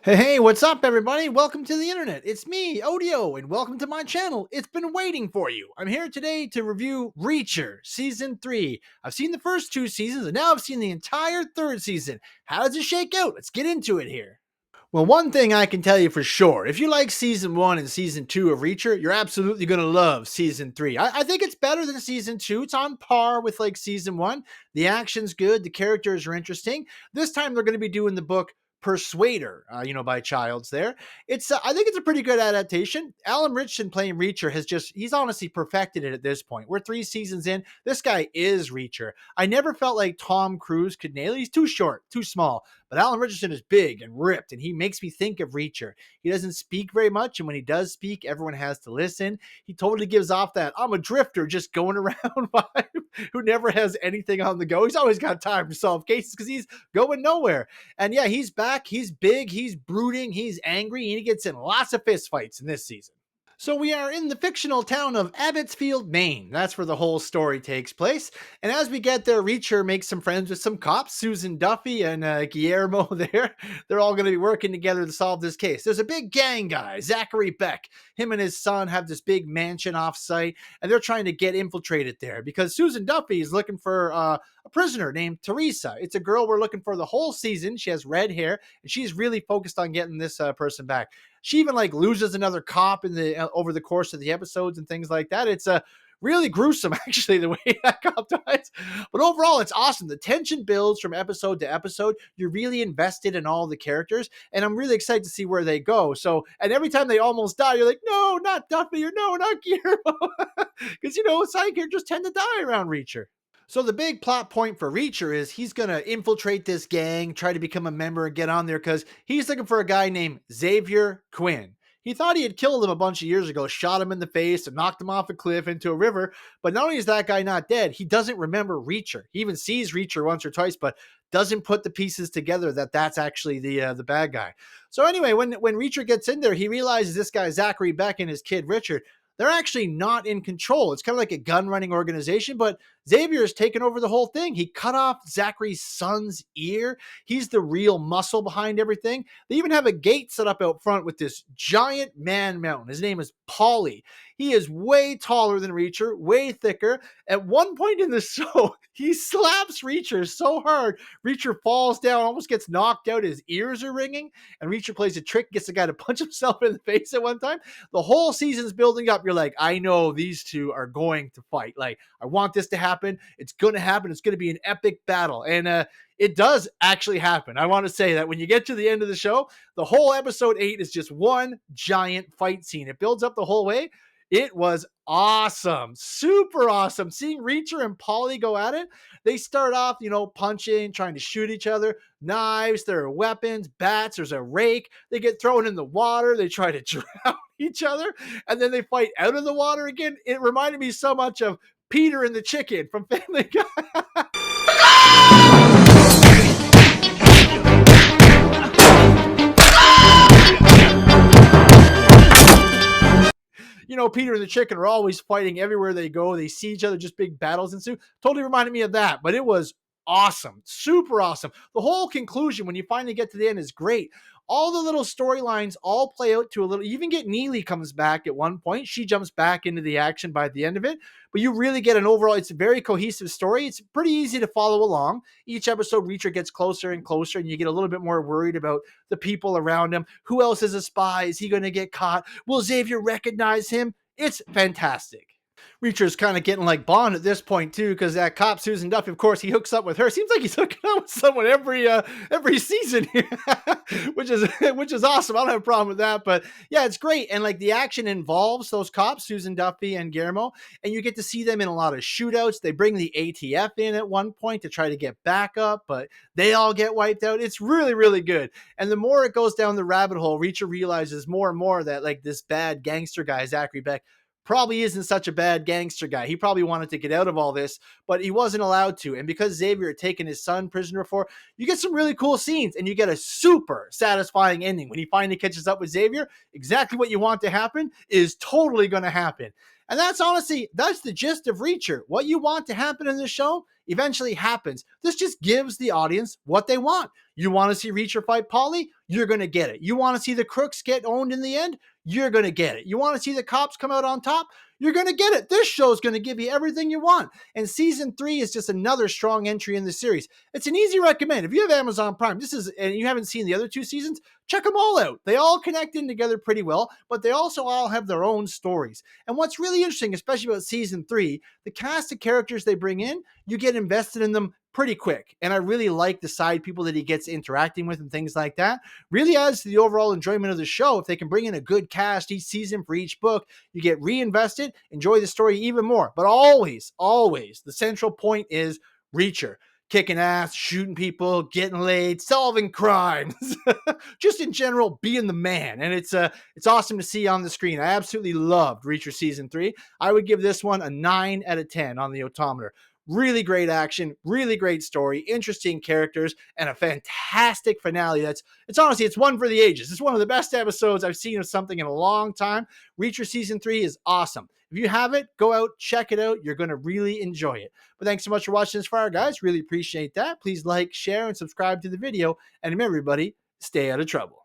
Hey, what's up, everybody? Welcome to the internet. It's me, Odio, and welcome to my channel. It's been waiting for you. I'm here today to review Reacher Season 3. I've seen the first two seasons, and now I've seen the entire third season. How does it shake out? Let's get into it here. Well, one thing I can tell you for sure, if you like season 1 and season 2 of Reacher, you're absolutely going to love season 3. I think it's better than season 2. It's on par with like season 1. The action's good, the characters are interesting. This time they're going to be doing the book Persuader, by Childs there. I think it's a pretty good adaptation. Alan Richardson playing Reacher he's honestly perfected it at this point. We're 3 seasons in. This guy is Reacher. I never felt like Tom Cruise could nail it. He's too short, too small. But Alan Richardson is big and ripped, and he makes me think of Reacher. He doesn't speak very much, and when he does speak, everyone has to listen. He totally gives off that I'm a drifter just going around vibe who never has anything on the go. He's always got time to solve cases because he's going nowhere. And yeah, he's back. He's big. He's brooding. He's angry. And he gets in lots of fist fights in this season. So we are in the fictional town of Abbotsfield, Maine. That's where the whole story takes place. And as we get there, Reacher makes some friends with some cops, Susan Duffy and Guillermo there. They're all going to be working together to solve this case. There's a big gang guy, Zachary Beck. Him and his son have this big mansion off-site, and they're trying to get infiltrated there because Susan Duffy is looking for a prisoner named Teresa. It's a girl we're looking for the whole season. She has red hair, and she's really focused on getting this person back. She even like loses another cop in the over the course of the episodes and things like that. It's really gruesome, actually, the way that cop dies. But overall, it's awesome. The tension builds from episode to episode. You're really invested in all the characters, and I'm really excited to see where they go. So, and every time they almost die, you're like, no, not Duffy, or no, not Guillermo, because side characters tend to die around Reacher. So the big plot point for Reacher is he's going to infiltrate this gang, try to become a member and get on there because he's looking for a guy named Xavier Quinn. He thought he had killed him a bunch of years ago, shot him in the face and knocked him off a cliff into a river. But not only is that guy not dead, he doesn't remember Reacher. He even sees Reacher once or twice, but doesn't put the pieces together that that's actually the bad guy. So anyway, when Reacher gets in there, he realizes this guy Zachary Beck and his kid Richard, they're actually not in control. It's kind of like a gun running organization, but Xavier's taken over the whole thing. He cut off Zachary's son's ear. He's the real muscle behind everything. They even have a gate set up out front with this giant man mountain. His name is Paulie. He is way taller than Reacher, way thicker. At one point in the show, he slaps Reacher so hard, Reacher falls down, almost gets knocked out. His ears are ringing, and Reacher plays a trick, gets the guy to punch himself in the face at one time. The whole season's building up. You're like, I know these two are going to fight. Like, I want this to happen. It's going to happen. It's going to be an epic battle. And it does actually happen. I want to say that when you get to the end of the show, the whole episode 8 is just one giant fight scene. It builds up the whole way. It was awesome, super awesome. Seeing Reacher and Paulie go at it, they start off, punching, trying to shoot each other, knives, there are weapons, bats, there's a rake. They get thrown in the water, they try to drown each other, and then they fight out of the water again. It reminded me so much of Peter and the Chicken from Family Guy. Peter and the Chicken are always fighting everywhere they go. They see each other, just big battles ensue. Totally reminded me of that, but it was awesome, super awesome. The whole conclusion, when you finally get to the end, is great. All the little storylines all play out to a little. You even get Neely comes back at one point. She jumps back into the action by the end of it, but you really get an overall. It's a very cohesive story. It's pretty easy to follow along. Each episode, Reacher gets closer and closer, and you get a little bit more worried about the people around him. Who else is a spy? Is he going to get caught? Will Xavier recognize him? It's fantastic. Reacher's kind of getting like Bond at this point too, because that cop Susan Duffy, of course, he hooks up with her. Seems like he's hooking up with someone every season here, which is awesome. I don't have a problem with that, but yeah, it's great. And like the action involves those cops, Susan Duffy and Guillermo, and you get to see them in a lot of shootouts. They bring the ATF in at one point to try to get backup, but they all get wiped out. It's really, really good. And the more it goes down the rabbit hole, Reacher realizes more and more that like this bad gangster guy, Zachary Beck, probably isn't such a bad gangster guy. He probably wanted to get out of all this, but he wasn't allowed to. And because Xavier had taken his son prisoner before, you get some really cool scenes and you get a super satisfying ending when he finally catches up with Xavier. Exactly what you want to happen is totally going to happen. And that's honestly, that's the gist of Reacher. What you want to happen in this show eventually happens. This just gives the audience what they want. You want to see Reacher fight Polly? You're going to get it. You want to see the crooks get owned in the end? You're going to get it. You want to see the cops come out on top? You're going to get it. This show is going to give you everything you want. And season 3 is just another strong entry in the series. It's an easy recommend. If you have Amazon Prime, and you haven't seen the other 2 seasons, check them all out. They all connect in together pretty well, but they also all have their own stories. And what's really interesting, especially about season 3, the cast of characters they bring in, you get invested in them pretty quick. And I really like the side people that he gets interacting with and things like that. Really adds to the overall enjoyment of the show. If they can bring in a good cast each season for each book, you get reinvested, enjoy the story even more. But always, always, the central point is Reacher. Kicking ass, shooting people, getting laid, solving crimes. Just in general, being the man. And it's awesome to see on the screen. I absolutely loved Reacher Season 3. I would give this one a 9 out of 10 on the odometer. Really great action, really great story, interesting characters, and a fantastic finale. It's honestly, it's one for the ages. It's one of the best episodes I've seen of something in a long time. Reacher Season 3 is awesome. If you have it, go out, check it out. You're going to really enjoy it. But thanks so much for watching this far, guys. Really appreciate that. Please like, share, and subscribe to the video. And remember, everybody, stay out of trouble.